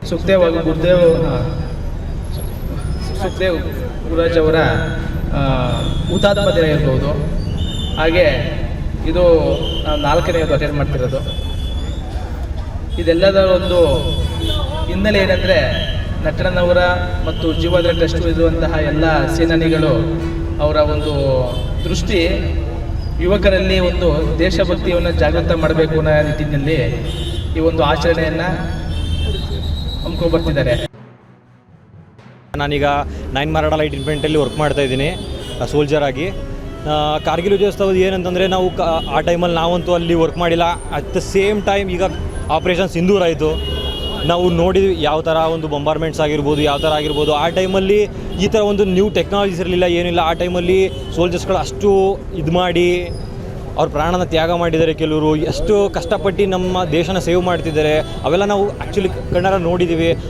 ಸುಖದೇವ್ ಗುರುರಾಜ್ ಅವರ ಹುತಾತ್ಮ ದಿನ ಇರ್ಬೋದು. ಹಾಗೆ ಇದು ನಾವು 4ನೇದು ಅಟೆಂಡ್ ಮಾಡ್ತಿರೋದು. ಇದೆಲ್ಲದರ ಒಂದು ಹಿನ್ನೆಲೆ ಏನಂದರೆ, ನಟನವರ ಮತ್ತು ಜೀವದ ಟ್ರಸ್ಟ್ ಇರುವಂತಹ ಎಲ್ಲ ಸೇನಾನಿಗಳು ಅವರ ಒಂದು ದೃಷ್ಟಿ ಯುವಕರಲ್ಲಿ ಒಂದು ದೇಶಭಕ್ತಿಯನ್ನು ಜಾಗೃತ ಮಾಡಬೇಕು ಅನ್ನೋ ನಿಟ್ಟಿನಲ್ಲಿ ಈ ಒಂದು ಆಚರಣೆಯನ್ನು ಹಮ್ಮಿಕೊಂಡ್ಬರ್ತಿದ್ದಾರೆ. ನಾನೀಗ 9 ಮಾರಾಡ ಲೈಟ್ ಇನ್ಫೆಂಟ್ರಿಯಲ್ಲಿ ವರ್ಕ್ ಮಾಡ್ತಾಯಿದ್ದೀನಿ ಸೋಲ್ಜರ್ ಆಗಿ. ಕಾರ್ಗಿಲ್ ವಿಜಯೋತ್ಸವದ ಏನಂತಂದರೆ ನಾವು ಆ ಟೈಮಲ್ಲಿ ನಾವಂತೂ ಅಲ್ಲಿ ವರ್ಕ್ ಮಾಡಿಲ್ಲ. ಅಟ್ ದ ಸೇಮ್ ಟೈಮ್ ಈಗ ಆಪ್ರೇಷನ್ ಸಿಂಧೂರ್ ಆಯಿತು, ನಾವು ನೋಡಿದ್ವಿ ಯಾವ ಥರ ಒಂದು ಬಂಬಾರ್ಮೆಂಟ್ಸ್ ಆಗಿರ್ಬೋದು, ಯಾವ ಥರ ಆಗಿರ್ಬೋದು. ಆ ಟೈಮಲ್ಲಿ ಈ ಥರ ಒಂದು ನ್ಯೂ ಟೆಕ್ನಾಲಜೀಸ್ ಇರಲಿಲ್ಲ, ಏನಿಲ್ಲ. ಆ ಟೈಮಲ್ಲಿ ಸೋಲ್ಜರ್ಸ್ಗಳು ಅಷ್ಟು ಇದು ಮಾಡಿ ಅವ್ರ ಪ್ರಾಣನ ತ್ಯಾಗ ಮಾಡಿದ್ದಾರೆ. ಕೆಲವರು ಎಷ್ಟು ಕಷ್ಟಪಟ್ಟು ನಮ್ಮ ದೇಶನ ಸೇವ್ ಮಾಡ್ತಿದ್ದಾರೆ, ಅವೆಲ್ಲ ನಾವು ಆ್ಯಕ್ಚುಲಿ ಕಣ್ಣಾರ ನೋಡಿದ್ದೀವಿ.